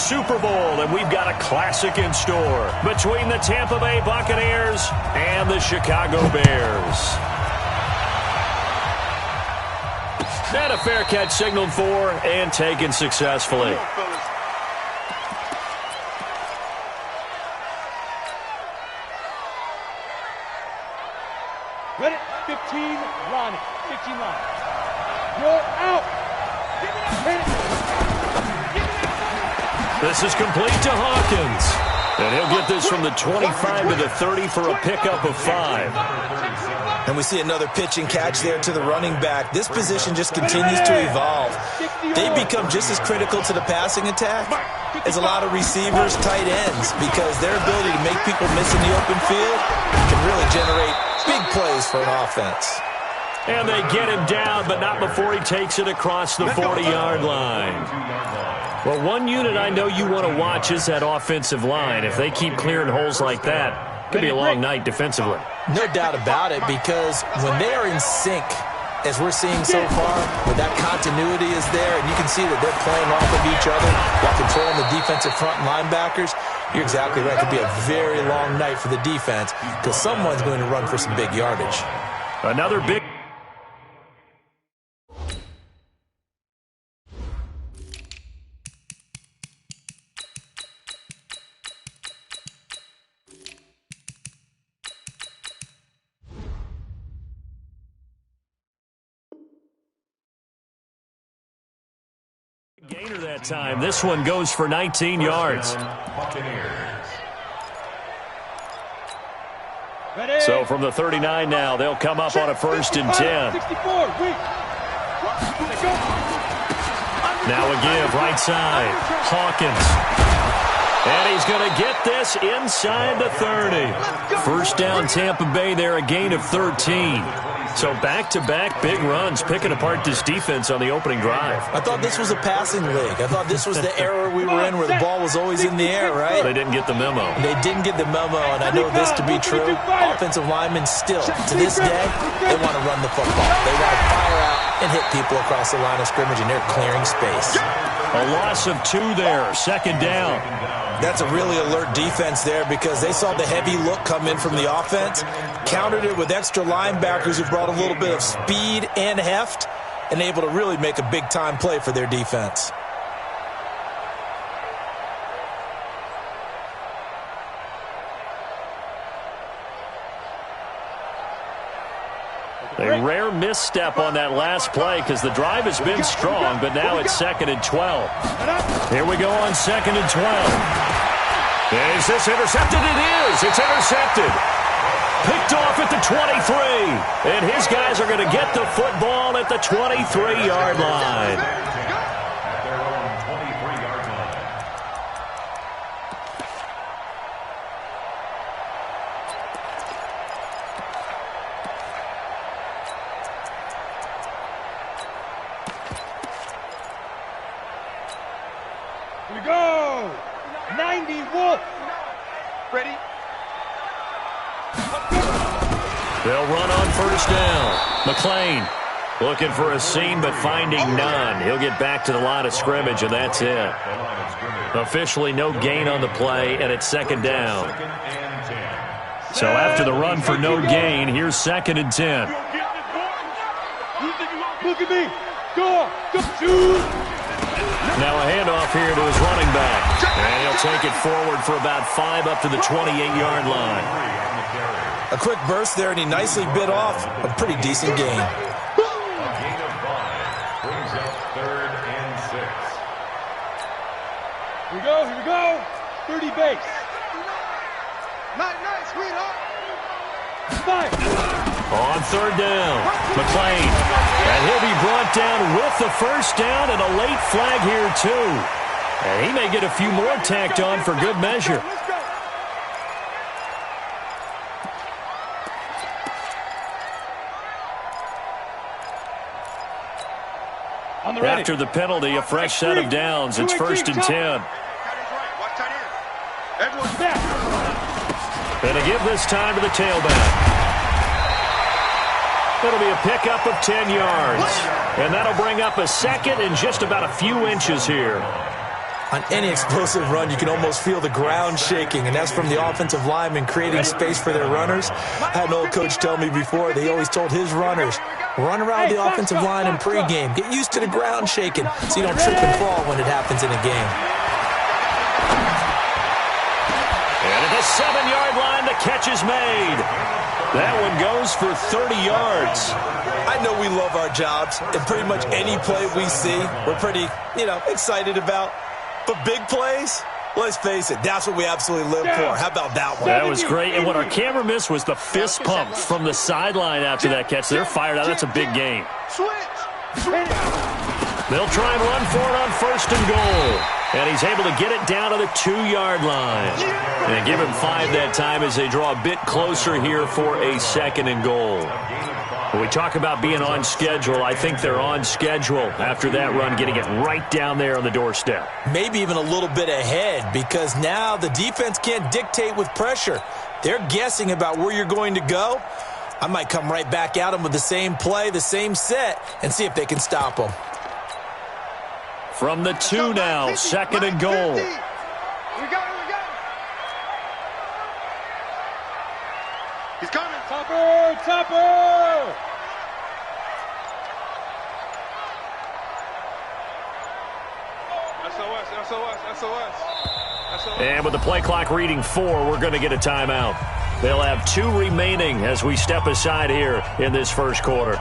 Super Bowl, and we've got a classic in store between the Tampa Bay Buccaneers and the Chicago Bears. And a fair catch signaled for and taken successfully. Ready? 15 line. 15 line. You're out. This is complete to Hawkins. And he'll get this from the 25 to the 30 for a pickup of 5. And we see another pitch and catch there to the running back. This position just continues to evolve. They become just as critical to the passing attack as a lot of receivers, tight ends, because their ability to make people miss in the open field can really generate big plays for an offense. And they get him down, but not before he takes it across the 40-yard line. Well, one unit I know you want to watch is that offensive line. If they keep clearing holes like that, it could be a long night defensively. No doubt about it, because when they are in sync, as we're seeing so far, where that continuity is there, and you can see that they're playing off of each other while controlling the defensive front linebackers, you're exactly right. It could be a very long night for the defense because someone's going to run for some big yardage. Another big... gainer that time. This one goes for 19 yards. So from the 39 now, they'll come up on a 1st and 10. Now a give, right side. Hawkins. And he's going to get this inside the 30. First down, Tampa Bay there, a gain of 13. So back-to-back big runs, picking apart this defense on the opening drive. I thought this was a passing league. I thought this was the era we were in where the ball was always in the air, right? They didn't get the memo. They didn't get the memo, and I know this to be true. Offensive linemen still, to this day, they want to run the football. They want to fire out and hit people across the line of scrimmage, and they're clearing space. A loss of 2 there, 2nd down. That's a really alert defense there because they saw the heavy look come in from the offense, countered it with extra linebackers who brought a little bit of speed and heft, and able to really make a big-time play for their defense. A rare misstep on that last play because the drive has been strong, but now it's 2nd and 12. Here we go on 2nd and 12. Is this intercepted? It is. It's intercepted. Picked off at the 23. And his guys are going to get the football at the 23-yard line. Here we go. 90 Wolf. Ready? They'll run on 1st down. McLean looking for a seam, but finding none. He'll get back to the line of scrimmage, and that's it. Officially no gain on the play, and it's 2nd down. So after the run for no gain, here's 2nd and 10. Look at me. Go. Shoot. Now a handoff here to his running back. And he'll take it forward for about 5 up to the 28-yard line. A quick burst there, and he nicely bit off a pretty decent gain. A gain of 5 brings up 3rd and 6. Here we go. 30 base. Nice, sweetheart. 5. On 3rd down, McLean. And he'll be brought down with the 1st down and a late flag here, too. And he may get a few more tacked on for good measure. After the penalty, a fresh set of downs. It's 1st and 10. And to give this time to the tailback. It'll be a pickup of 10 yards. And that'll bring up a 2nd and just about a few inches here. On any explosive run, you can almost feel the ground shaking, and that's from the offensive linemen creating space for their runners. I had an old coach tell me before, they always told his runners, run around the offensive line in pregame. Get used to the ground shaking so you don't trip and fall when it happens in a game. And at the 7-yard line, the catch is made. That one goes for 30 yards. I know we love our jobs, and pretty much any play we see, we're pretty, excited about. But big plays, let's face it, that's what we absolutely live for. How about that one? That was great. And what our camera missed was the fist pump from the sideline after that catch. They're fired out. That's a big game. They'll try and run for it on 1st and goal. And he's able to get it down to the 2-yard line. And give him 5 that time as they draw a bit closer here for a 2nd and goal. When we talk about being on schedule, I think they're on schedule after that run, getting it right down there on the doorstep. Maybe even a little bit ahead, because now the defense can't dictate with pressure. They're guessing about where you're going to go. I might come right back at them with the same play, the same set, and see if they can stop them. From the 2 now, 2nd and goal. We go. He's coming. Topper. SOS. And with the play clock reading 4, we're going to get a timeout. They'll have 2 remaining as we step aside here in this first quarter.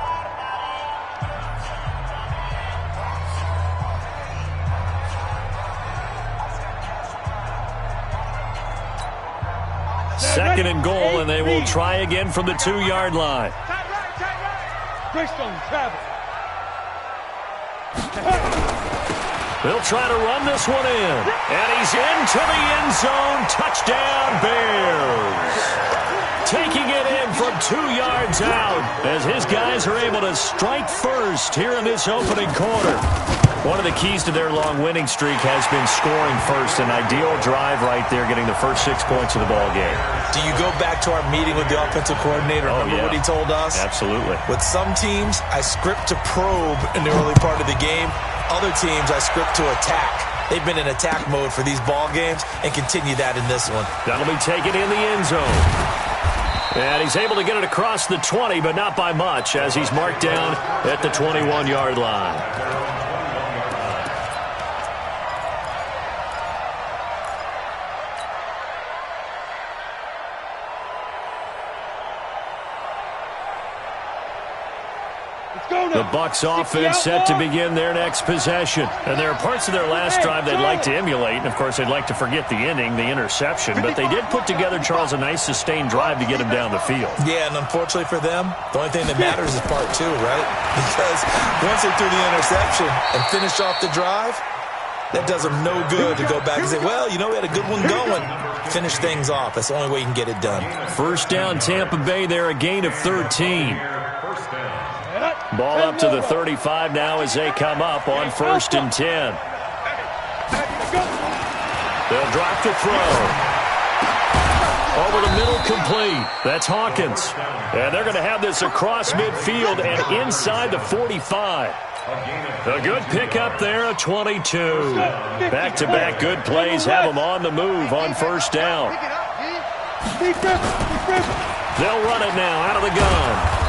Second and goal, and they will try again from the 2-yard line. They'll try to run this one in. And he's into the end zone. Touchdown, Bears. Taking it in from 2 yards out as his guys are able to strike first here in this opening quarter. One of the keys to their long winning streak has been scoring first. An ideal drive right there, getting the first 6 points of the ball game. Do you go back to our meeting with the offensive coordinator? Remember what he told us? Absolutely. With some teams, I script to probe in the early part of the game. Other teams, I script to attack. They've been in attack mode for these ball games and continue that in this one. That'll be taken in the end zone. And he's able to get it across the 20, but not by much, as he's marked down at the 21-yard line. The Bucs offense set to begin their next possession. And there are parts of their last drive they'd like to emulate. And, of course, they'd like to forget the inning, the interception. But they did put together, Charles, a nice sustained drive to get him down the field. Yeah, and unfortunately for them, the only thing that matters is part 2, right? Because once they threw the interception and finished off the drive, that does them no good to go back and say, well, we had a good one going. Finish things off. That's the only way you can get it done. First down, Tampa Bay there, a gain of 13. Ball up to the 35 now as they come up on 1st and 10. They'll drop the throw. Over the middle, complete. That's Hawkins. And they're going to have this across midfield and inside the 45. A good pickup there, a 22. Back-to-back good plays have them on the move on 1st down. They'll run it now out of the gun.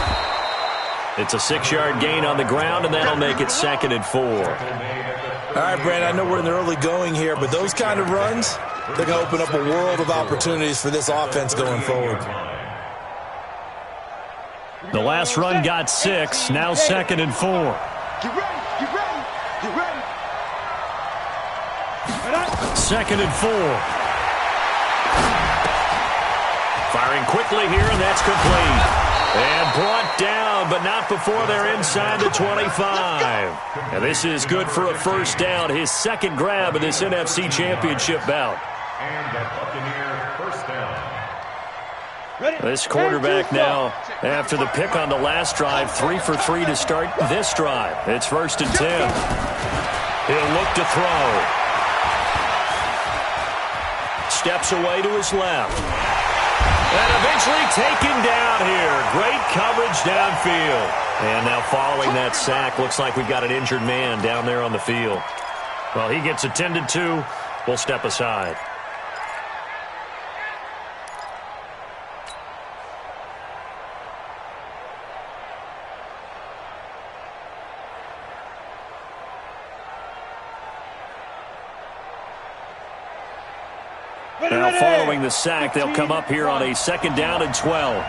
It's a 6-yard gain on the ground, and that'll make it 2nd and 4. All right, Brandon, I know we're in the early going here, but those kind of runs, they're going to open up a world of opportunities for this offense going forward. The last run got 6, now 2nd and 4. Get ready. 2nd and 4. Firing quickly here, and that's complete. And brought down, but not before they're inside the 25. And this is good for a first down, his 2nd grab of this NFC Championship bout. And the Buccaneer first down. This quarterback now, after the pick on the last drive, 3 for 3 to start this drive. It's 1st and 10. He'll look to throw. Steps away to his left. And eventually taken down here. Great coverage downfield. And now following that sack, looks like we've got an injured man down there on the field. Well, he gets attended to. We'll step aside. Now following the sack, they'll come up here on a 2nd down and 12.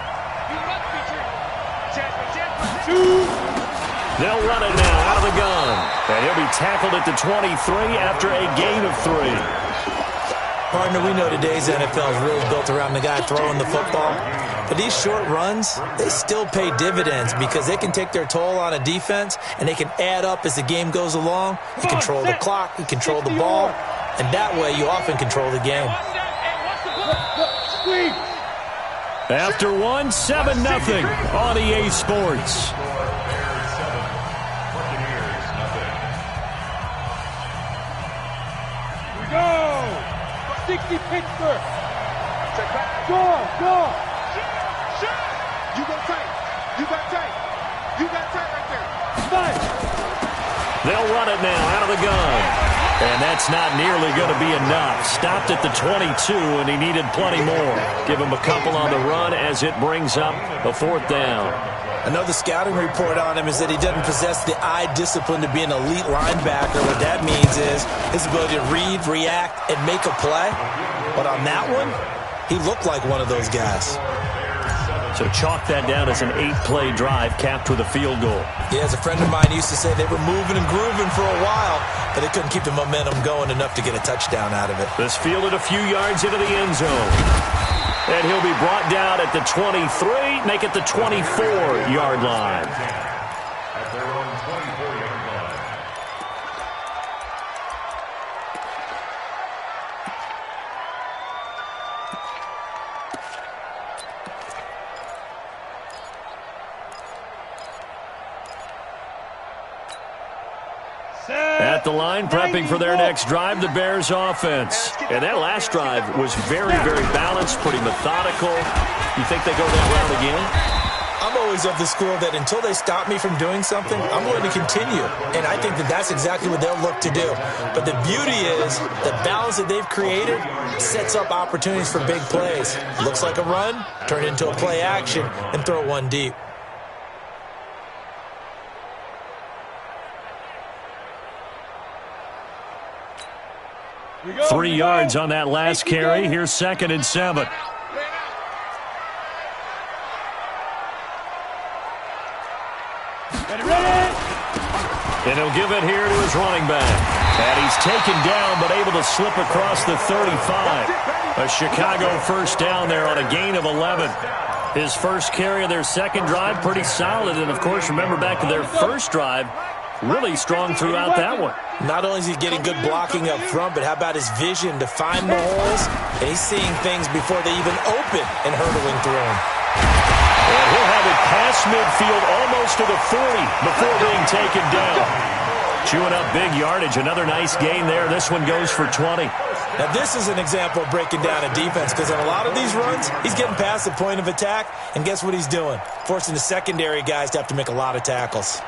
They'll run it now out of the gun. And he'll be tackled at the 23 after a gain of 3. Partner, we know today's NFL is really built around the guy throwing the football. But these short runs, they still pay dividends because they can take their toll on a defense and they can add up as the game goes along. You control the clock, you control the ball, and that way you often control the game. After 1, 7-0 on EA Sports. Go! 60 Pittsburgh. Go! You got tight. You got tight right there. Nice. They'll run it now out of the gun. And that's not nearly going to be enough. Stopped at the 22, and he needed plenty more. Give him a couple on the run as it brings up a 4th down. I know the scouting report on him is that he doesn't possess the eye discipline to be an elite linebacker. What that means is his ability to read, react, and make a play. But on that one, he looked like one of those guys. So chalk that down as an 8-play drive capped with a field goal. Yeah, as a friend of mine used to say, they were moving and grooving for a while, but they couldn't keep the momentum going enough to get a touchdown out of it. This fielded a few yards into the end zone. And he'll be brought down at the 23, make it the 24-yard line. At their own 24-yard line. At the line, prepping for their next drive, the Bears offense. And that last drive was very, very balanced, pretty methodical. You think they go that route again? I'm always of the school that until they stop me from doing something, I'm going to continue. And I think that that's exactly what they'll look to do. But the beauty is the balance that they've created sets up opportunities for big plays. Looks like a run, turn it into a play action, and throw one deep. 3 yards on that last carry. Here's 2nd and 7. And he'll give it here to his running back. And he's taken down but able to slip across the 35. A Chicago 1st down there on a gain of 11. His first carry of their 2nd drive, pretty solid. And, of course, remember back to their 1st drive, really strong throughout that one. Not only is he getting good blocking up front, but how about his vision to find the holes? And he's seeing things before they even open and hurdling through them. And he'll have it past midfield almost to the 40 before being taken down. Chewing up big yardage. Another nice gain there. This one goes for 20. Now, this is an example of breaking down a defense because on a lot of these runs, he's getting past the point of attack, and guess what he's doing? Forcing the secondary guys to have to make a lot of tackles.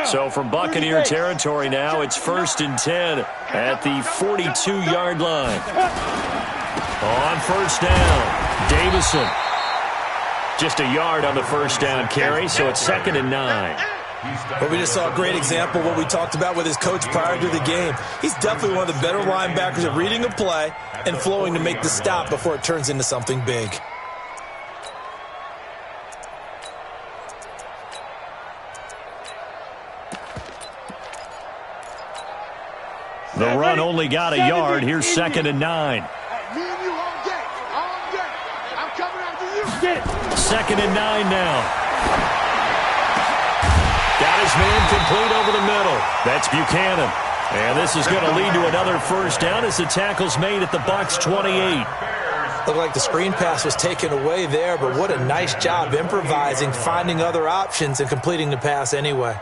So from Buccaneer territory now, it's 1st and 10 at the 42-yard line. On 1st down, Davison. Just a yard on the 1st down carry, so it's 2nd and 9. Well, we just saw a great example of what we talked about with his coach prior to the game. He's definitely one of the better linebackers at reading a play and flowing to make the stop before it turns into something big. The run only got a yard. Here's 2nd and 9. 2nd and 9 now. Got his man complete over the middle. That's Buchanan. And this is going to lead to another 1st down as the tackle's made at the Bucs 28. Looked like the screen pass was taken away there, but what a nice job improvising, finding other options, and completing the pass anyway.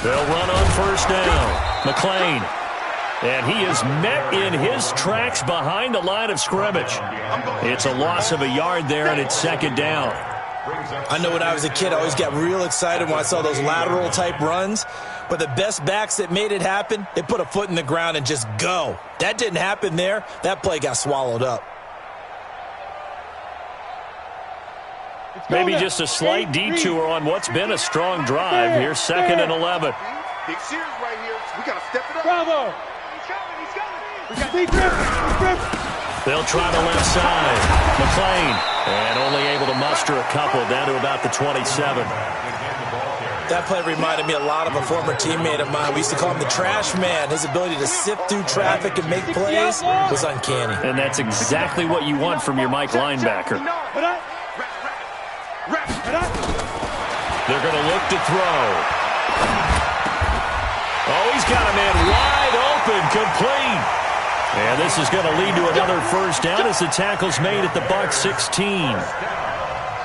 They'll run on first down. McLean. And he is met in his tracks behind the line of scrimmage. It's a loss of a yard there, and it's second down. I know when I was a kid, I always got real excited when I saw those lateral-type runs. But the best backs that made it happen, they put a foot in the ground and just go. That didn't happen there. That play got swallowed up. Maybe just a slight detour on what's been a strong drive. Here's second and 11. Big series right here. We got to step it up. Bravo. They'll try the left side. McLean. And only able to muster a couple down to about the 27. That play reminded me a lot of a former teammate of mine. We used to call him the trash man. His ability to sift through traffic and make plays was uncanny. And that's exactly what you want from your Mike linebacker. They're going to look to throw. Oh, he's got a man wide open, complete. And this is going to lead to another first down as the tackle's made at the Bucs 16.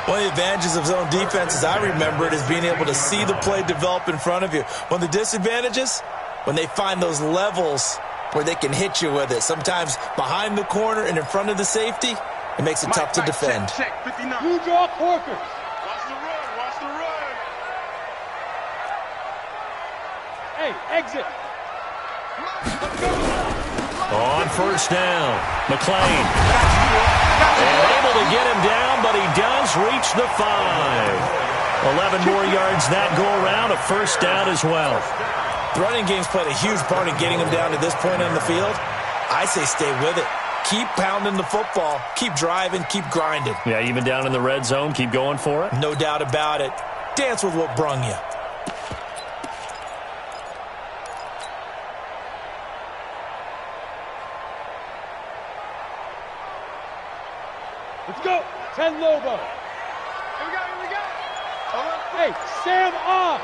One of the advantages of zone defense, as I remember it, is being able to see the play develop in front of you. One of the disadvantages, when they find those levels where they can hit you with it, sometimes behind the corner and in front of the safety, it makes it tough to defend. You draw corkers. Watch the run. Watch the run. Hey, exit. On first down, McLean. And able to get him down, but he does reach the 5. 11 more yards that go around, a first down as well. The running game's played a huge part in getting him down to this point on the field. I say stay with it. Keep pounding the football. Keep driving. Keep grinding. Yeah, even down in the red zone, keep going for it. No doubt about it. Dance with what brung you. Let's go. 10 Lobo. Here we go. Here we go. Hey, Sam off.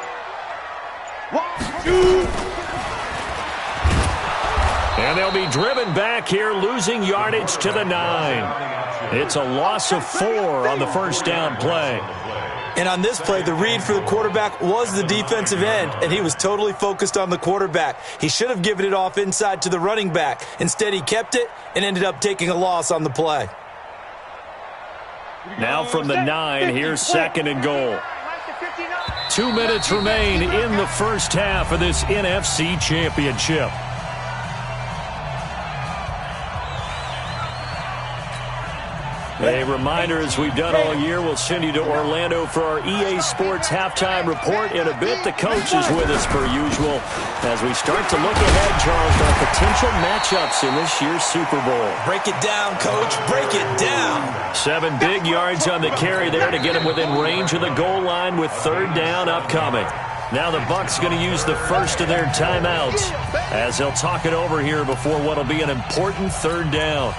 1, 2. And they'll be driven back here, losing yardage to the 9. It's a loss of 4 on the first down play. And on this play, the read for the quarterback was the defensive end, and he was totally focused on the quarterback. He should have given it off inside to the running back. Instead, he kept it and ended up taking a loss on the play. Now from the 9, here's second and goal. 2 minutes remain in the first half of this NFC Championship. A reminder, as we've done all year, we'll send you to Orlando for our EA Sports halftime report in a bit. The coach is with us per usual as we start to look ahead, Charles, to our potential matchups in this year's Super Bowl. Break it down, Coach. Break it down. 7 big yards on the carry there to get him within range of the goal line with third down upcoming. Now the Bucs going to use the first of their timeouts as they'll talk it over here before what will be an important third down.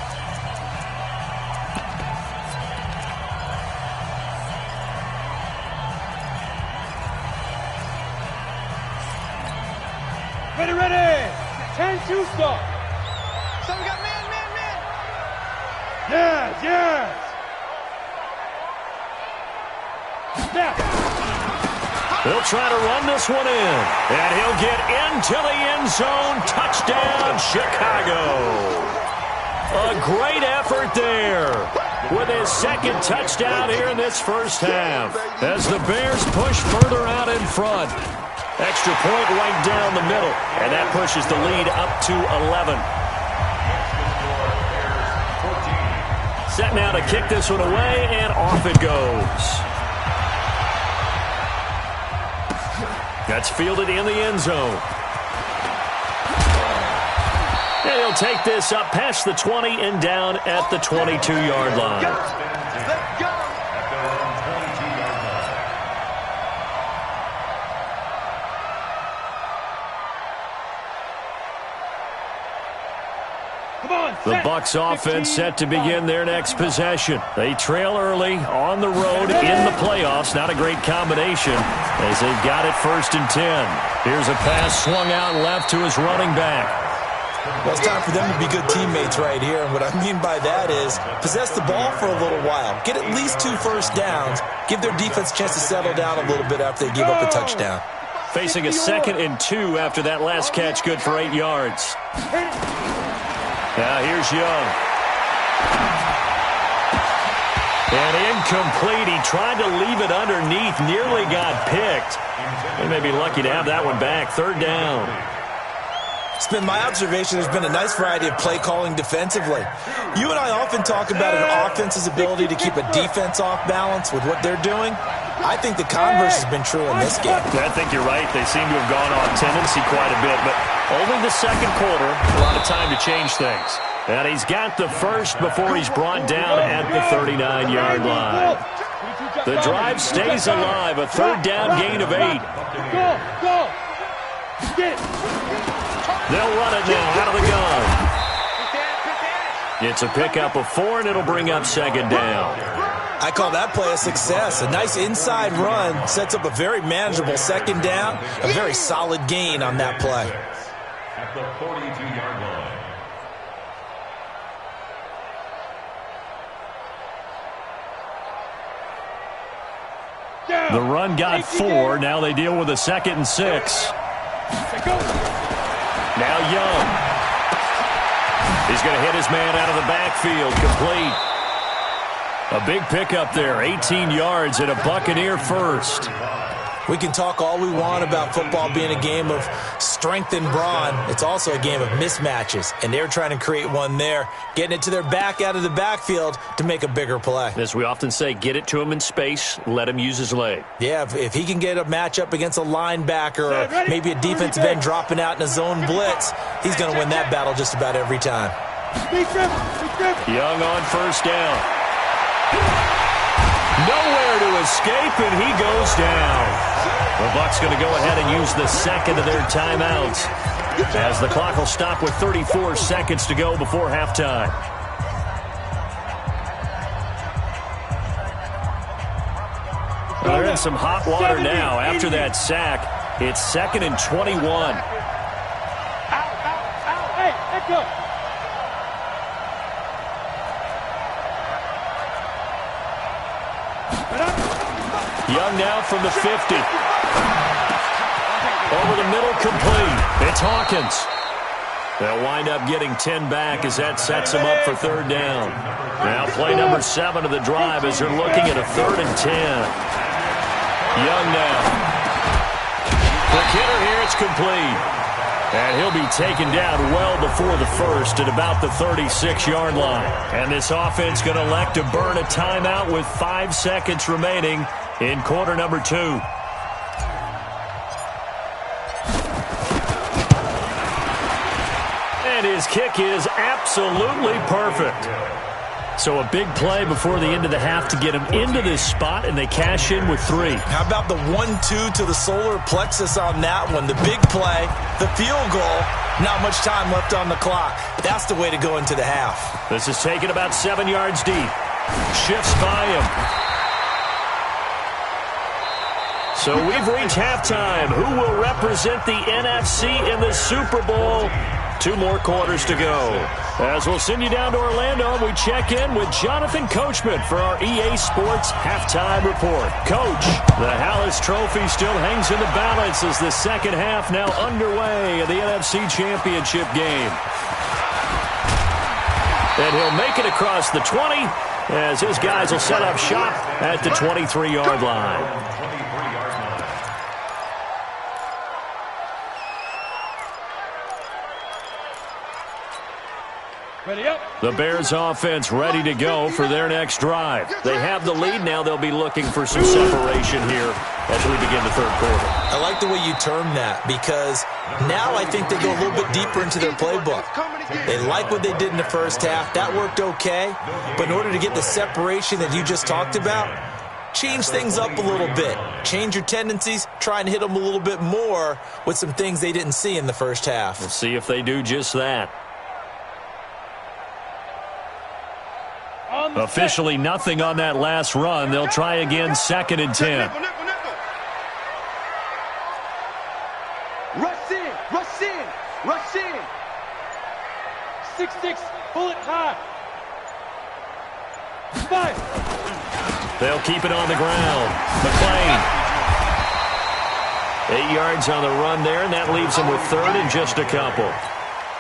Ready. 10-2 start. So we got man. Yes. Snap. They'll try to run this one in, and he'll get into the end zone. Touchdown, Chicago. A great effort there with his second touchdown here in this first half as the Bears push further out in front. Extra point right down the middle, and that pushes the lead up to 11. Set now to kick this one away, and off it goes. That's fielded in the end zone. And he'll take this up past the 20 and down at the 22-yard line. Let's go. The Bucs offense set to begin their next possession. They trail early on the road in the playoffs. Not a great combination as they've got it 1st and 10. Here's a pass swung out left to his running back. Well, it's time for them to be good teammates right here. And what I mean by that is possess the ball for a little while. Get at least 2 first downs. Give their defense a chance to settle down a little bit after they give up a touchdown. Facing a 2nd and 2 after that last catch, good for 8 yards. Now here's Young. And incomplete. He tried to leave it underneath, nearly got picked. They may be lucky to have that one back. 3rd down. It's been my observation there's been a nice variety of play calling defensively. You and I often talk about an offense's ability to keep a defense off balance with what they're doing. I think the converse has been true in this game. I think you're right. They seem to have gone off tendency quite a bit, but only the 2nd quarter, a lot of time to change things. And he's got the first before he's brought down at the 39-yard line. The drive stays alive, a 3rd down gain of 8. Go! Get it! They'll run it now out of the gun. It's a pickup of 4, and it'll bring up 2nd down. I call that play a success. A nice inside run sets up a very manageable 2nd down. A very solid gain on that play. At the 42-yard line. The run got 4. Now they deal with a 2nd and 6. Now Young. He's going to hit his man out of the backfield. Complete. A big pickup there. 18 yards and a Buccaneer first. We can talk all we want about football being a game of strength and brawn. It's also a game of mismatches, and they're trying to create one there, getting it to their back out of the backfield to make a bigger play. As we often say, get it to him in space, let him use his leg. Yeah, if he can get a matchup against a linebacker or maybe a defensive end dropping out in a zone blitz, he's going to win that battle just about every time. Young on 1st down. Nowhere to escape, and he goes down. The Bucs going to go ahead and use the 2nd of their timeouts as the clock will stop with 34 seconds to go before halftime. Well, they're in some hot water now. After that sack, it's 2nd and 21. Hey, let go. Young now from the 50. Over the middle, complete. It's Hawkins. They'll wind up getting 10 back as that sets them up for 3rd down. Now play number 7 of the drive as they're looking at a 3rd and 10. Young now. Quick hitter here, it's complete. And he'll be taken down well before the 1st at about the 36-yard line. And this offense going to elect to burn a timeout with 5 seconds remaining in quarter number 2. And his kick is absolutely perfect. So a big play before the end of the half to get him into this spot, and they cash in with 3. How about the 1-2 to the solar plexus on that one? The big play, the field goal, not much time left on the clock. That's the way to go into the half. This is taken about 7 yards deep. Shifts by him. So we've reached halftime. Who will represent the NFC in the Super Bowl? 2 more quarters to go. As we'll send you down to Orlando, we check in with Jonathan Coachman for our EA Sports Halftime Report. Coach, the Hallis Trophy still hangs in the balance as the 2nd half now underway of the NFC Championship game. And he'll make it across the 20 as his guys will set up shop at the 23-yard line. Ready up. The Bears offense ready to go for their next drive. They have the lead now. They'll be looking for some separation here as we begin the 3rd quarter. I like the way you term that because now I think they go a little bit deeper into their playbook. They like what they did in the 1st half. That worked okay. But in order to get the separation that you just talked about, change things up a little bit. Change your tendencies. Try and hit them a little bit more with some things they didn't see in the 1st half. We'll see if they do just that. Officially nothing on that last run. They'll try again 2nd and 10. Rush in, rush in, rush in. 6'6", bullet high. 5. They'll keep it on the ground. McClain. 8 yards on the run there, and that leaves them with third and just a couple.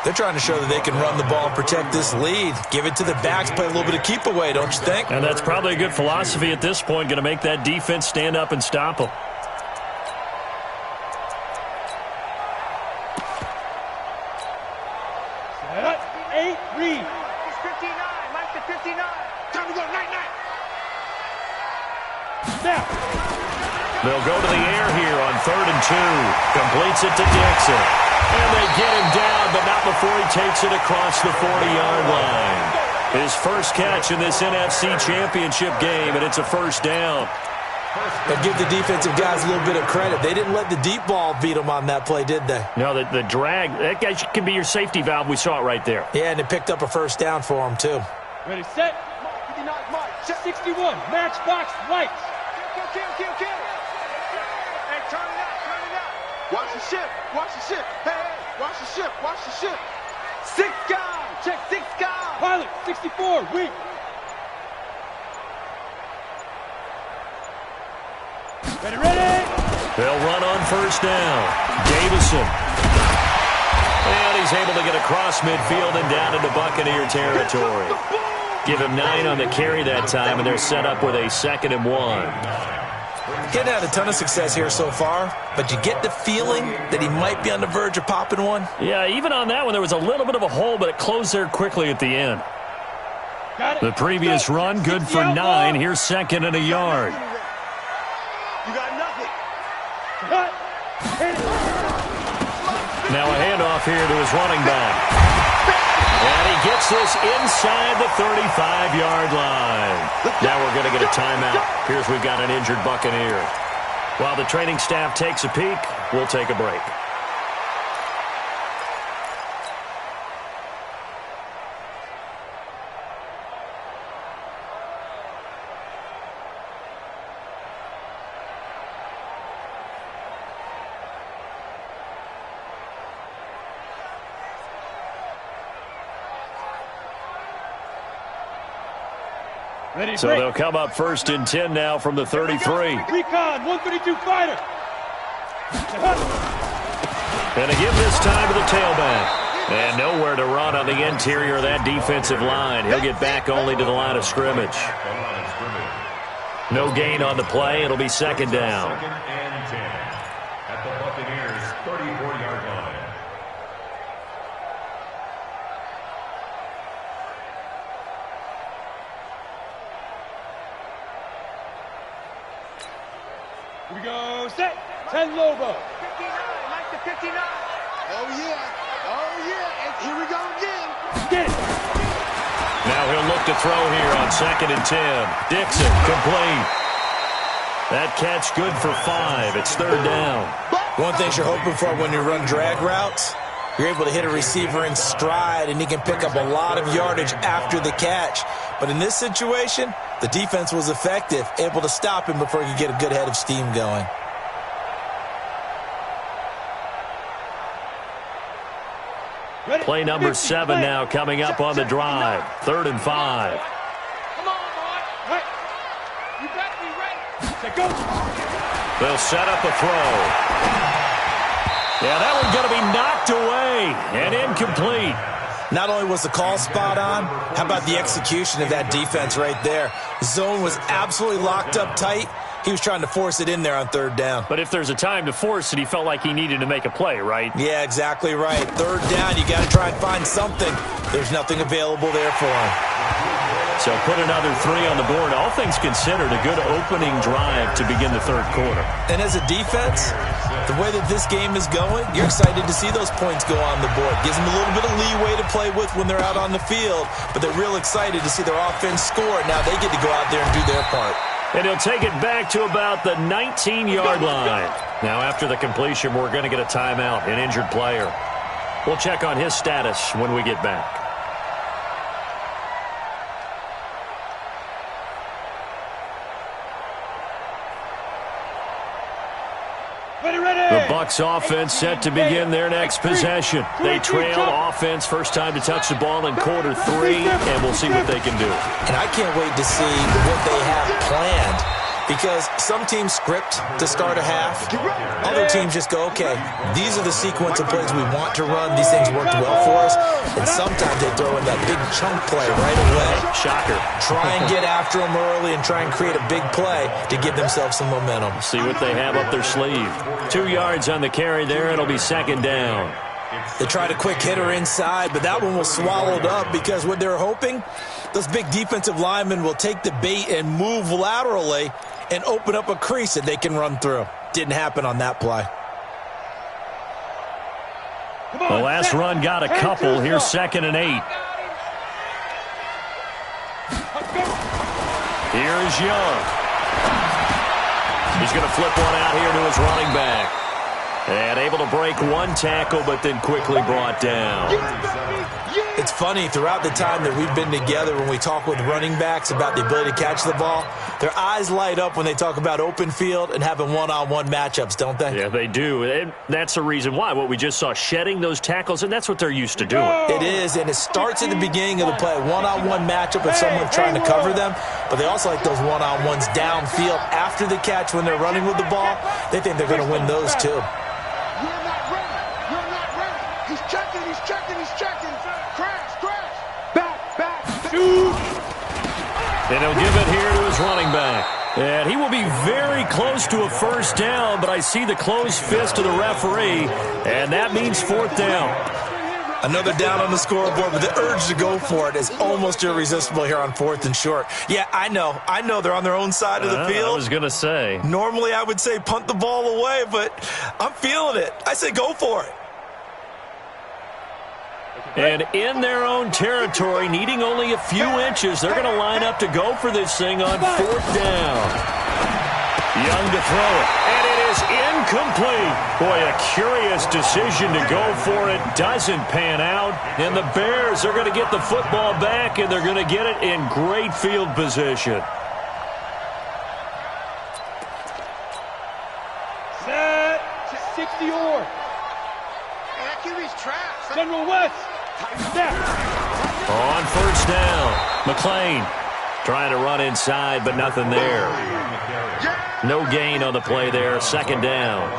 They're trying to show that they can run the ball and protect this lead. Give it to the backs, play a little bit of keep away, don't you think? And that's probably a good philosophy at this point, going to make that defense stand up and stop them. Set up. 8, read. It's 59. Mike the 59. Time to go. Night, night. Snap. They'll go to the air here on 3rd and 2. Completes it to Dixon. And they get him down, but not before he takes it across the 40-yard line. His first catch in this NFC Championship game, and it's a first down. But give the defensive guys a little bit of credit. They didn't let the deep ball beat them on that play, did they? No, the drag, that guy can be your safety valve. We saw it right there. Yeah, and it picked up a first down for them, too. Ready, set. 61, matchbox lights. Kill. Hey, turn it out. Watch the ship. Hey, watch the ship. 6 guys. Check 6 guys. Pilot, 64, weak. Ready. They'll run on first down. Davison. And he's able to get across midfield and down into Buccaneer territory. Give him 9 on the carry that time, and they're set up with a 2nd and 1. Getting had a ton of success here so far, but you get the feeling that he might be on the verge of popping one. Yeah, even on that one, there was a little bit of a hole, but it closed there quickly at the end. The previous run, good for 9. Here's 2nd and a yard. You got nothing. Now a handoff here to his running back. And he gets this inside the 35-yard line. Now we're going to get a timeout. Here's we've got an injured Buccaneer. While the training staff takes a peek, we'll take a break. Ready, So they'll come up 1st and 10 now from the 33. Recon, 132 fighter. And a give this time to the tailback. And nowhere to run on the interior of that defensive line. He'll get back only to the line of scrimmage. No gain on the play. It'll be 2nd down. 2nd and 10 at the Buccaneers' 34-yard line. Here we go, set. 10 Lobo. 59. Mike the 59. Oh, yeah. And here we go again. Get it. Now he'll look to throw here on 2nd and 10. Dixon, complete. That catch good for 5. It's 3rd down. One thing you're hoping for when you run drag routes, you're able to hit a receiver in stride, and he can pick up a lot of yardage after the catch. But in this situation, the defense was effective, able to stop him before he could get a good head of steam going. Ready. Play number 50, 7 play. now coming up on the drive. 3rd and 5. Come on, boy. Right. You better be ready. Say go. They'll set up a throw. Yeah, that one's going to be knocked away and incomplete. Not only was the call spot on, how about the execution of that defense right there? Zone was absolutely locked up tight. He was trying to force it in there on 3rd down. But if there's a time to force it, he felt like he needed to make a play, right? Yeah, exactly right. 3rd down, you got to try and find something. There's nothing available there for him. So put another 3 on the board. All things considered, a good opening drive to begin the 3rd quarter. And as a defense, the way that this game is going, you're excited to see those points go on the board. Gives them a little bit of leeway to play with when they're out on the field, but they're real excited to see their offense score. Now they get to go out there and do their part. And he'll take it back to about the 19-yard line. Now after the completion, we're going to get a timeout, an injured player. We'll check on his status when we get back. Ready. The Bucs offense set to begin their next possession. They trail offense first time to touch the ball in quarter 3, and we'll see what they can do. And I can't wait to see what they have planned, because some teams script to start a half. Other teams just go, okay, these are the sequence of plays we want to run. These things worked well for us. And sometimes they throw in that big chunk play right away. Shocker. Try and get after them early and try and create a big play to give themselves some momentum. See what they have up their sleeve. 2 yards on the carry there. It'll be second down. They tried a quick hitter inside, but that one was swallowed up because what they're hoping, those big defensive linemen will take the bait and move laterally and open up a crease that they can run through. Didn't happen on that play. The last run got a couple. Here's 2nd and 8. Here's Young. He's going to flip one out here to his running back. And able to break one tackle, but then quickly brought down. It's funny, throughout the time that we've been together, when we talk with running backs about the ability to catch the ball, their eyes light up when they talk about open field and having one-on-one matchups, don't they? Yeah, they do. And that's the reason why. What we just saw, shedding those tackles, and that's what they're used to doing. It is, and it starts at the beginning of the play, one-on-one matchup if someone's trying to cover them, but they also like those one-on-ones downfield after the catch when they're running with the ball. They think they're going to win those too. And he'll give it here to his running back. And he will be very close to a first down, but I see the closed fist of the referee, and that means 4th down. Another down on the scoreboard, but the urge to go for it is almost irresistible here on 4th and short. Yeah, I know they're on their own side of the field. I was going to say. Normally I would say punt the ball away, but I'm feeling it. I say go for it. And in their own territory, needing only a few inches, they're going to line up to go for this thing on 4th down. Young to throw it, and it is incomplete. Boy, a curious decision to go for it. Doesn't pan out, and the Bears are going to get the football back, and they're going to get it in great field position. Set. 60 or. That QB's trash. General West. On 1st down, McLean trying to run inside, but nothing there. No gain on the play there, 2nd down.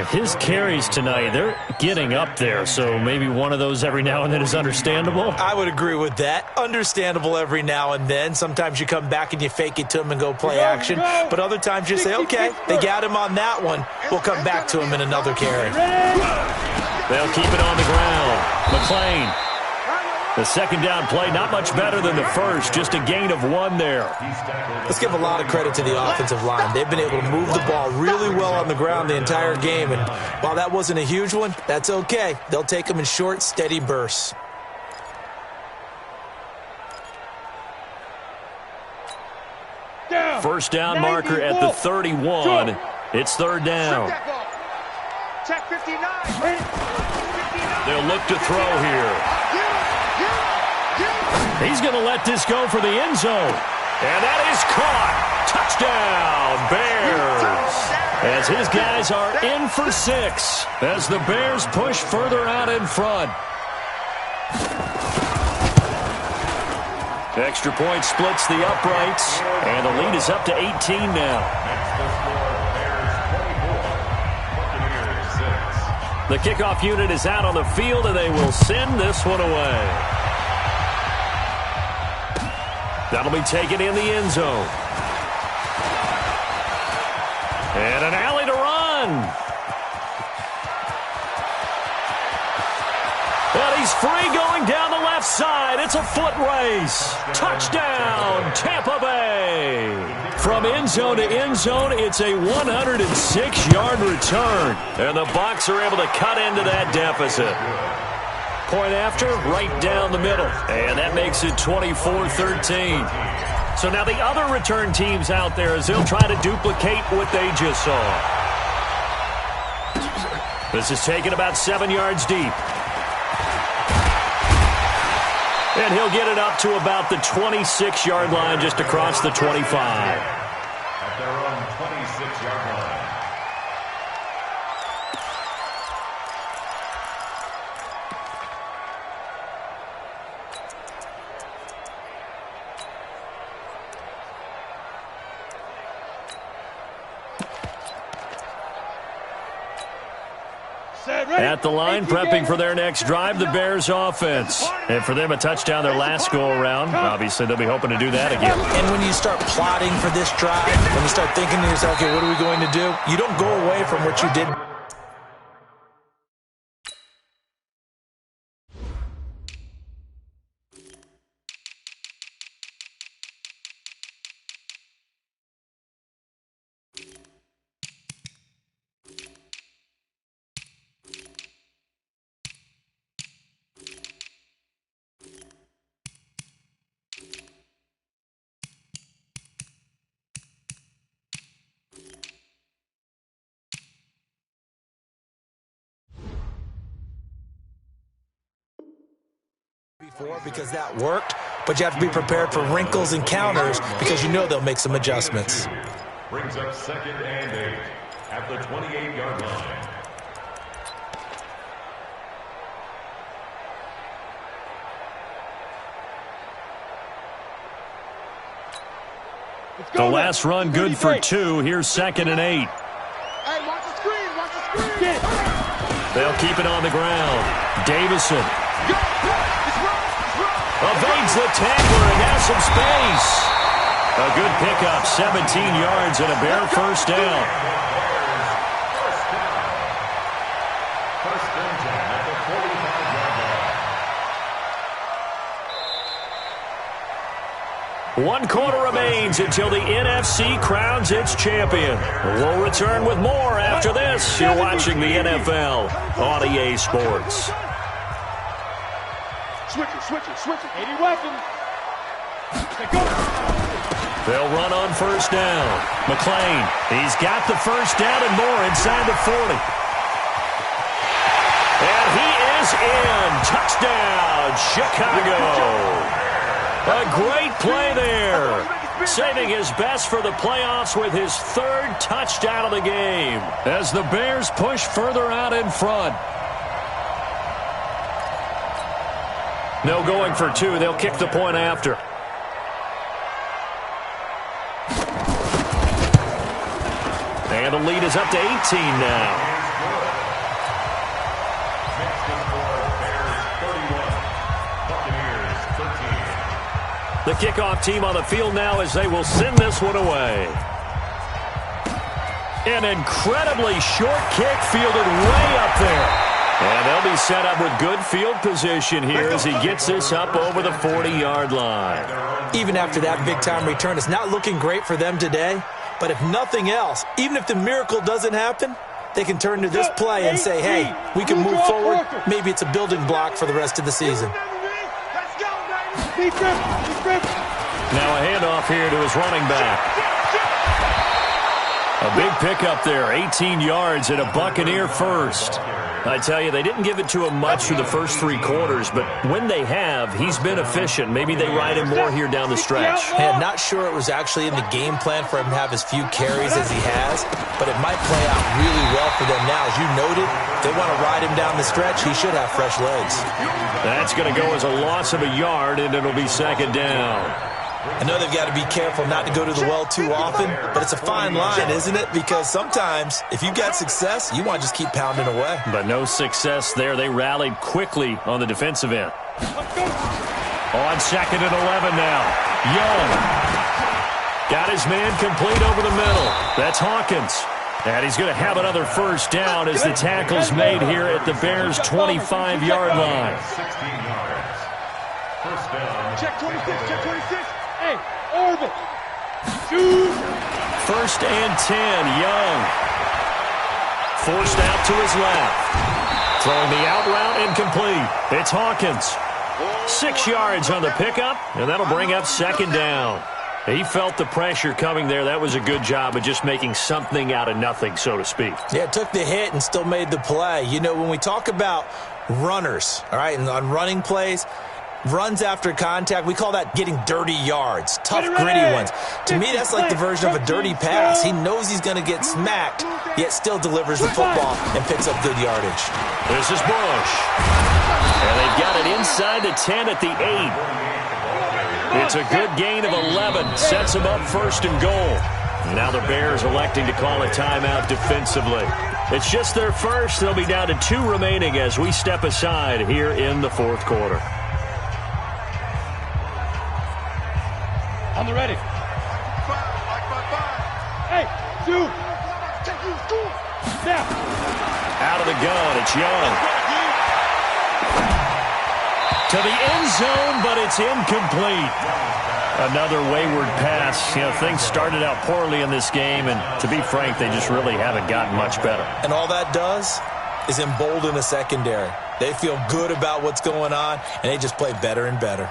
His carries tonight, they're getting up there, so maybe one of those every now and then is understandable. I would agree with that. Understandable every now and then. Sometimes you come back and you fake it to him and go play action, but other times you say, okay, they got him on that one. We'll come back to him in another carry. They'll keep it on the ground. McLean. The 2nd down play, not much better than the first, just a gain of 1 there. Let's give a lot of credit to the offensive line. They've been able to move the ball really well on the ground the entire game, and while that wasn't a huge one, that's okay. They'll take them in short, steady bursts. First down marker at the 31. It's 3rd down. Check 59. They'll look to throw here. He's going to let this go for the end zone. And that is caught. Touchdown, Bears. As his guys are in for 6. As the Bears push further out in front. Extra point splits the uprights. And the lead is up to 18 now. The kickoff unit is out on the field, and they will send this one away. That'll be taken in the end zone. And an alley to run. And he's free going down the left side. It's a foot race. Touchdown, Tampa Bay. From end zone to end zone, it's a 106-yard return. And the Bucs are able to cut into that deficit. Point after, right down the middle. And that makes it 24-13. So now the other return teams out there, as they'll try to duplicate what they just saw. This is taken about 7 yards deep. And he'll get it up to about the 26-yard line, just across the 25. At their own 26-yard At the line, prepping for their next drive, the Bears offense. And for them, a touchdown their last go-around. Obviously, they'll be hoping to do that again. And when you start plotting for this drive, when you start thinking to yourself, okay, what are we going to do? You don't go away from what you did. Because that worked, but you have to be prepared for wrinkles and counters because you know they'll make some adjustments. Brings up 2nd and 8 at the 28-yard line. The last run good for 2. Here's 2nd and 8. Hey, watch the screen, watch the screen. They'll keep it on the ground. Davison evades the tackler and has some space. A good pickup, 17 yards and a Bear first down. First and 10 at the 45-yard line. 1 quarter remains until the NFC crowns its champion. We'll return with more after this. You're watching the NFL on EA Sports. Switch it. 80 weapons. They'll run on first down. McClain, he's got the first down and more inside the 40. And he is in. Touchdown, Chicago. A great play there. Saving his best for the playoffs with his 3rd touchdown of the game as the Bears push further out in front. No going for 2. They'll kick the point after. And the lead is up to 18 now. The kickoff team on the field now as they will send this one away. An incredibly short kick fielded way up there. And they'll be set up with good field position here as he gets this up over the 40-yard line. Even after that big-time return, it's not looking great for them today. But if nothing else, even if the miracle doesn't happen, they can turn to this play and say, hey, we can move forward. Maybe it's a building block for the rest of the season. Now a handoff here to his running back. A big pickup there, 18 yards and a Buccaneer first. I tell you, they didn't give it to him much through the first 3 quarters, but when they have, he's been efficient. Maybe they ride him more here down the stretch. Hey, I'm not sure it was actually in the game plan for him to have as few carries as he has, but it might play out really well for them now. As you noted, they want to ride him down the stretch. He should have fresh legs. That's going to go as a loss of a yard, and it'll be 2nd down. I know they've got to be careful not to go to the well too often, but it's a fine line, isn't it? Because sometimes, if you've got success, you want to just keep pounding away. But no success there. They rallied quickly on the defensive end. On 2nd and 11 now. Young. Got his man complete over the middle. That's Hawkins. And he's going to have another first down as the tackle's made here at the Bears' 25-yard line. 16 yards. First down. Check 26. Hey, orbit. Shoot. 1st and 10, Young. Forced out to his left. Throwing the out route incomplete. It's Hawkins. 6 yards on the pickup, and that'll bring up 2nd down. He felt the pressure coming there. That was a good job of just making something out of nothing, so to speak. Yeah, took the hit and still made the play. You know, when we talk about runners, all right, and on running plays, runs after contact, we call that getting dirty yards, tough, gritty ones. To me, that's like the version of a dirty pass. He knows he's going to get smacked, yet still delivers the football and picks up good yardage. This is Bush. And they've got it inside the 10 at the 8. It's a good gain of 11. Sets them up 1st and goal. Now the Bears electing to call a timeout defensively. It's just their first. They'll be down to 2 remaining as we step aside here in the fourth quarter. On the ready. Hey, 2. Snap. Out of the gun, it's Young. To the end zone, but it's incomplete. Another wayward pass. You know, things started out poorly in this game, and to be frank, they just really haven't gotten much better. And all that does is embolden the secondary. They feel good about what's going on, and they just play better and better.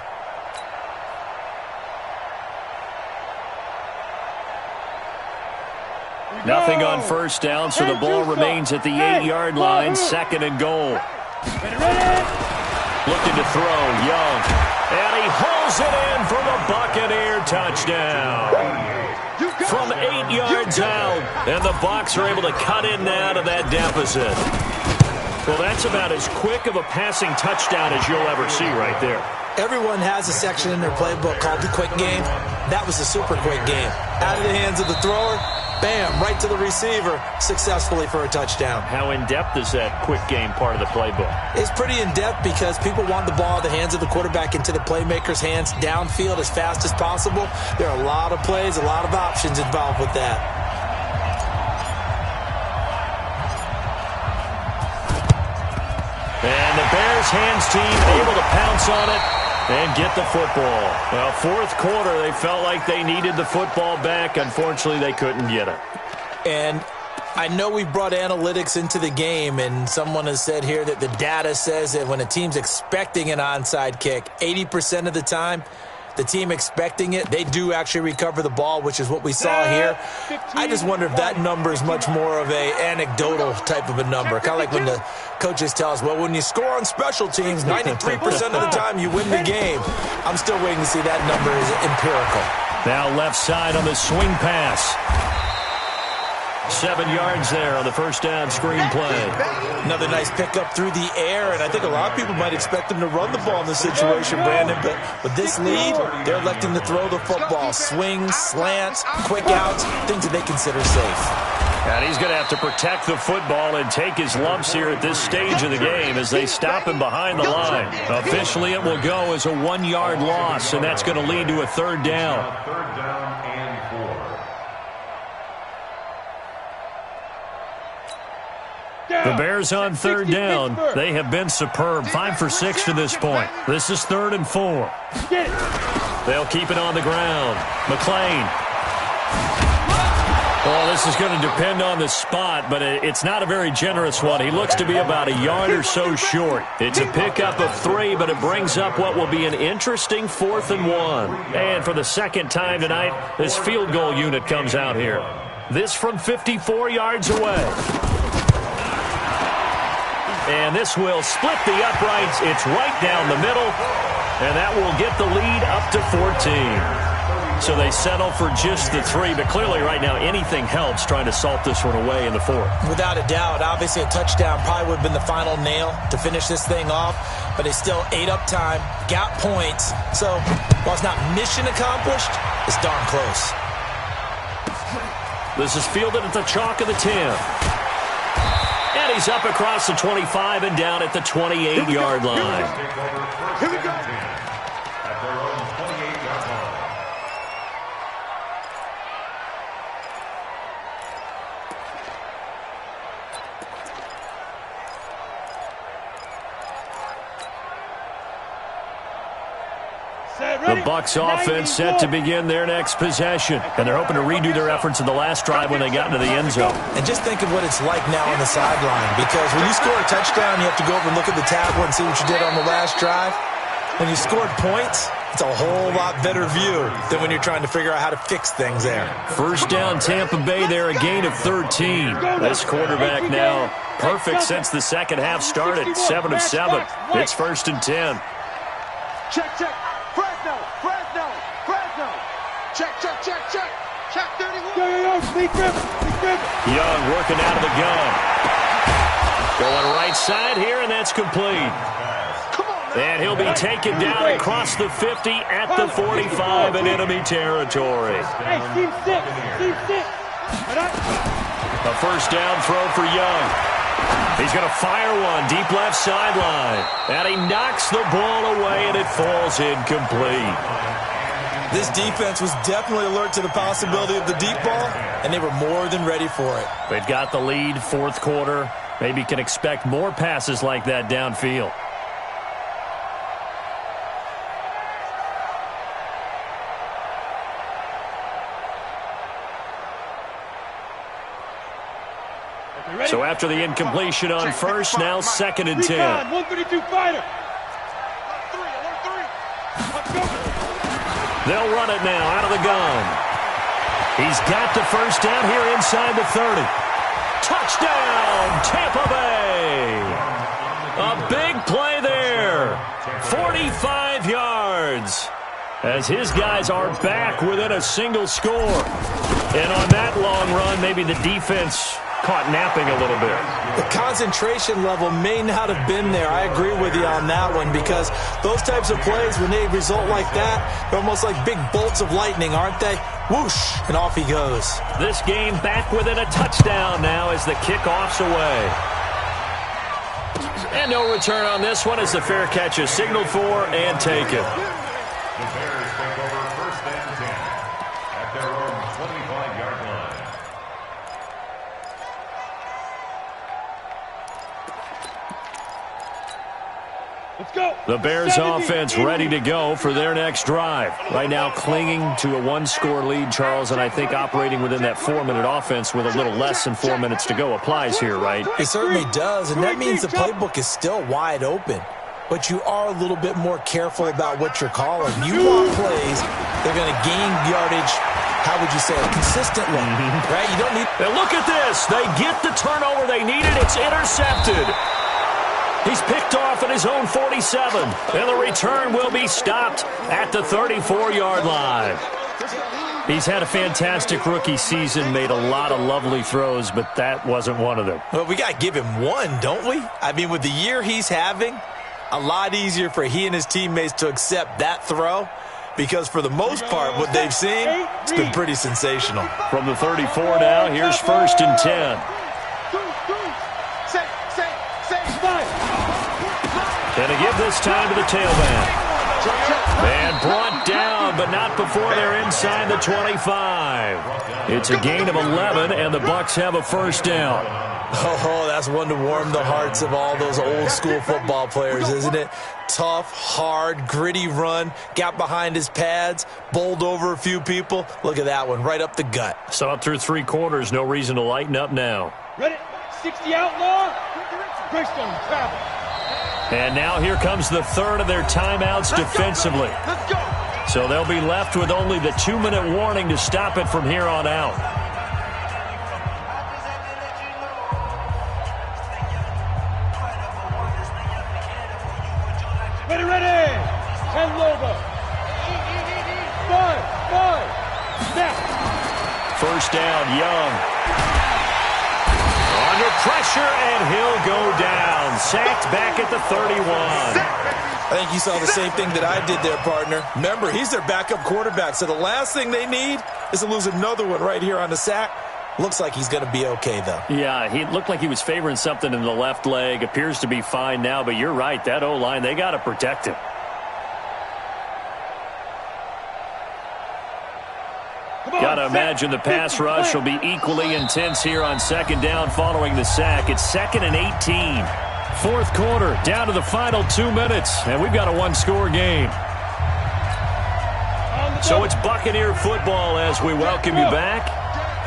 Nothing on first down, so the ball remains at the 8-yard line, 2nd and goal. Looking to throw, Young. And he hauls it in for the Buccaneer touchdown. From 8 yards out, and the Bucs are able to cut in now to that deficit. Well, that's about as quick of a passing touchdown as you'll ever see right there. Everyone has a section in their playbook called the quick game. That was a super quick game. Out of the hands of the thrower, bam, right to the receiver, successfully for a touchdown. How in-depth is that quick game part of the playbook? It's pretty in-depth because people want the ball in the hands of the quarterback into the playmaker's hands downfield as fast as possible. There are a lot of plays, a lot of options involved with that. And the Bears hands team able to pounce on it and get the football. Well, fourth quarter, they felt like they needed the football back. Unfortunately, they couldn't get it. And I know we've brought analytics into the game, and someone has said here that the data says that when a team's expecting an onside kick, 80% of the time, the team expecting it, they do actually recover the ball, which is what we saw here. I just wonder if that number is much more of a anecdotal type of a number. Kind of like when the coaches tell us, well, when you score on special teams, 93% of the time you win the game. I'm still waiting to see that number is empirical. Now left side on the swing pass. 7 yards there on the first down screen play. Another nice pickup through the air, and I think a lot of people might expect them to run the ball in this situation, Brandon, but with this lead, they're electing to throw the football. Swings, slants, quick outs, things that they consider safe. And he's going to have to protect the football and take his lumps here at this stage of the game as they stop him behind the line. Officially, it will go as a 1-yard loss, and that's going to lead to a 3rd down. 3rd down and 4. The Bears on 3rd down. They have been superb. 5 for 6 to this point. This is 3rd and 4. They'll keep it on the ground. McClain. Well, this is going to depend on the spot, but it's not a very generous one. He looks to be about a yard or so short. It's a pickup of 3, but it brings up what will be an interesting 4th and 1. And for the second time tonight, this field goal unit comes out here. This from 54 yards away. And this will split the uprights. It's right down the middle. And that will get the lead up to 14. So they settle for just the 3. But clearly right now anything helps trying to salt this one away in the 4th. Without a doubt. Obviously a touchdown probably would have been the final nail to finish this thing off. But they still ate up time, got points. So while it's not mission accomplished, it's darn close. This is fielded at the chalk of the 10. And he's up across the 25 and down at the 28-yard line. Here we go. At their own 28-yard line. The Bucs offense set to begin their next possession. And they're hoping to redo their efforts in the last drive when they got into the end zone. And just think of what it's like now on the sideline. Because when you score a touchdown, you have to go over and look at the tablet and see what you did on the last drive. When you scored points, it's a whole lot better view than when you're trying to figure out how to fix things there. First down, Tampa Bay there, a gain of 13. This quarterback now perfect since the second half started. 7 of 7. It's 1st and 10. Check, check. Fresno. Check. Check 31. Young working out of the gun. Going right side here, and that's complete. And he'll be taken down across the 50 at the 45 in enemy territory. Hey, team 6. A first down throw for Young. He's going to fire one deep left sideline. And he knocks the ball away, and it falls incomplete. This defense was definitely alert to the possibility of the deep ball, and they were more than ready for it. They've got the lead, fourth quarter. Maybe can expect more passes like that downfield. So after the incompletion on first, now 2nd and 10. 132 fighter. They'll run it now out of the gun. He's got the first down here inside the 30. Touchdown, Tampa Bay. A big play there. 45 yards. As his guys are back within a single score. And on that long run, maybe the defense caught napping a little bit. The concentration level may not have been there. I agree with you on that one, because those types of plays, when they result like that, they're almost like big bolts of lightning, aren't they? Whoosh, and off he goes. This game back within a touchdown now as the kickoff's away. And no return on this one as the fair catch is signaled for and taken. The Bears take over first and 10 at their own 25-yard line. Let's go. The Bears offense ready to go for their next drive. Right now clinging to a one-score lead, Charles, and I think operating within that 4-minute offense with a little less than 4 minutes to go applies here, right? It certainly does, and that means the playbook is still wide open. But you are a little bit more careful about what you're calling. You want plays, they're going to gain yardage, how would you say it, consistently, right? You don't need... And look at this. They get the turnover they needed. It's intercepted. He's picked off at his own 47, and the return will be stopped at the 34-yard line. He's had a fantastic rookie season, made a lot of lovely throws, but that wasn't one of them. Well, we got to give him one, don't we? I mean, with the year he's having, a lot easier for he and his teammates to accept that throw, because for the most part, what they've seen, it's been pretty sensational. From the 34 now, here's 1st and 10. And to give this time to the tailback. And brought down, but not before they're inside the 25. It's a gain of 11, and the Bucs have a first down. Oh, that's one to warm the hearts of all those old-school football players, isn't it? Tough, hard, gritty run, got behind his pads, bowled over a few people. Look at that one, right up the gut. Saw it through 3 quarters, no reason to lighten up now. Ready? 60 outlaw. Greystone travel. And now here comes the third of their timeouts defensively. Let's go. So they'll be left with only the 2-minute warning to stop it from here on out. Ready. 10 logo. 5. Snap. First down, Young. Under pressure, and he'll go down. Sacked back at the 31. I think you saw the same thing that I did there, partner. Remember, he's their backup quarterback, so the last thing they need is to lose another one right here on the sack. Looks like he's going to be okay, though. Yeah, he looked like he was favoring something in the left leg. Appears to be fine now, but you're right. That O-line, they got to protect him. Got to imagine the pass rush will be equally intense here on 2nd down following the sack. It's 2nd and 18. 4th quarter, down to the final 2 minutes, and we've got a one-score game. So it's Buccaneer football as we welcome you back.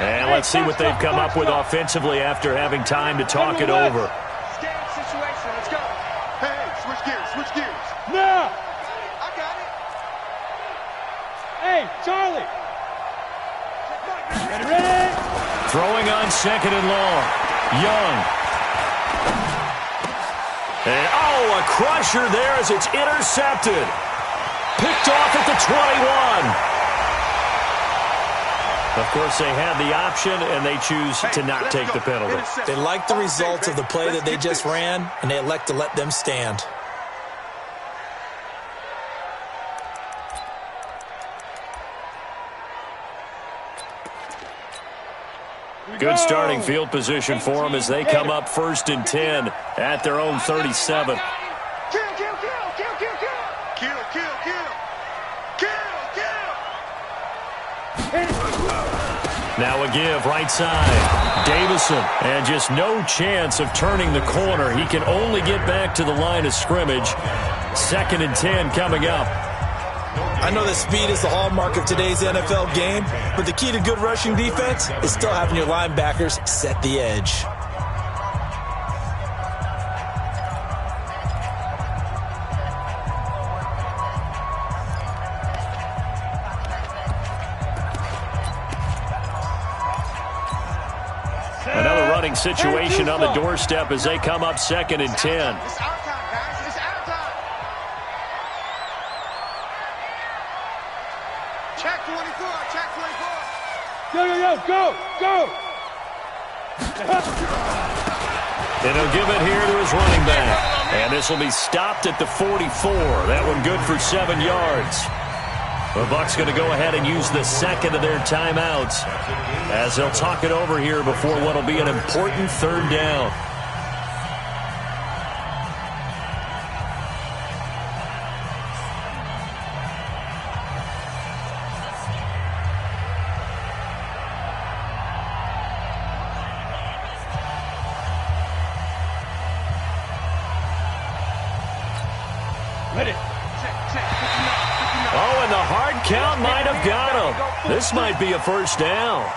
And let's see what they've come up with offensively after having time to talk it over. Game situation. Let's go. Hey, switch gears. Now. I got it. Hey, Charlie. Ready. Throwing on 2nd and long. Young. And, a crusher there as it's intercepted. Picked off at the 21. Of course, they had the option, and they choose to not take the penalty. They like the results of the play that they just ran, and they elect to let them stand. Good starting field position for them as they come up 1st and 10 at their own 37. Kill, kill, kill, kill, kill, kill. Kill, kill, kill. Kill, kill. Now a give, right side. Davison, and just no chance of turning the corner. He can only get back to the line of scrimmage. 2nd and 10 coming up. I know that speed is the hallmark of today's NFL game, but the key to good rushing defense is still having your linebackers set the edge. Another running situation on the doorstep as they come up 2nd and 10. It's our time, guys. It's our time. Check 24. Check 24. Go. And he'll give it here to his running back. And this will be stopped at the 44. That one good for 7 yards. The Bucs going to go ahead and use the 2nd of their timeouts as they'll talk it over here before what will be an important 3rd down. Ready. Oh, and the hard count might have got him. This might be a 1st down.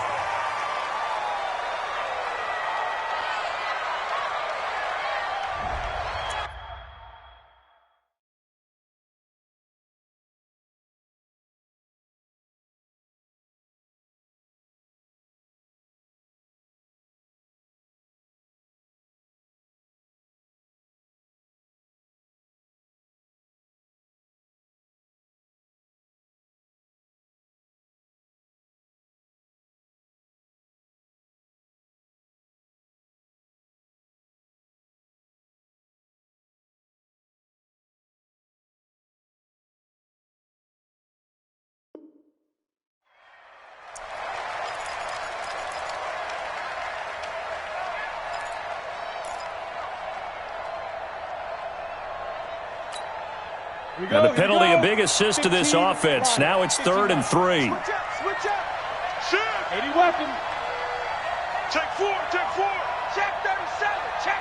And the penalty, a big assist to this offense. Now it's 3rd and 3. Switch up. Shift. 80 weapon. Check 4. Check 4. Check 37. Check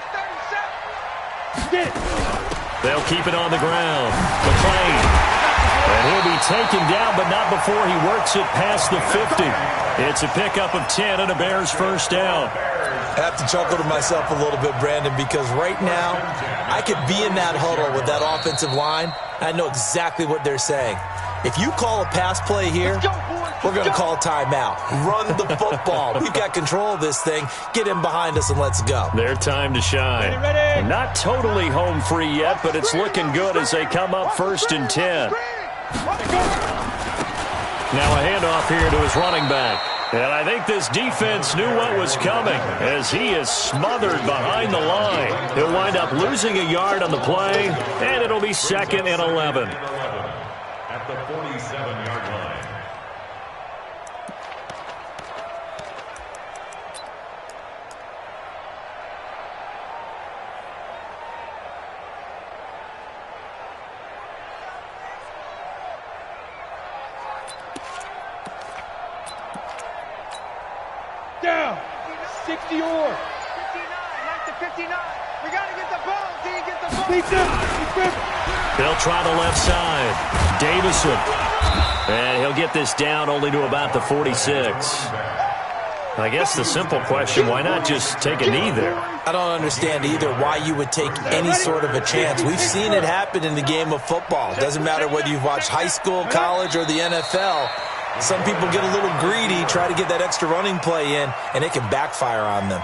37. Get it. They'll keep it on the ground. McClain. And he'll be taken down, but not before he works it past the 50. It's a pickup of 10 and a Bears 1st down. I have to chuckle to myself a little bit, Brandon, because right now I could be in that huddle with that offensive line. I know exactly what they're saying. If you call a pass play here, we're going to call timeout. Run the football. We've got control of this thing. Get in behind us and let's go. Their time to shine. Ready. Not totally home free yet, but it's looking good as they come up 1st and 10. Now a handoff here to his running back. And I think this defense knew what was coming as he is smothered behind the line. He'll wind up losing a yard on the play, and it'll be 2nd and 11. At the 47-yard line. Down. 60 or. 59. Like the 59. We got to get the ball. D, get the ball. Beat them. They'll try the left side. Davison. And he'll get this down only to about the 46. I guess the simple question, why not just take a knee there? I don't understand either why you would take any sort of a chance. We've seen it happen in the game of football. It doesn't matter whether you've watched high school, college, or the NFL. Some people get a little greedy, try to get that extra running play in, and it can backfire on them.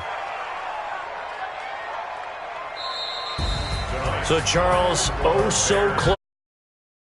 So, Charles, oh so close.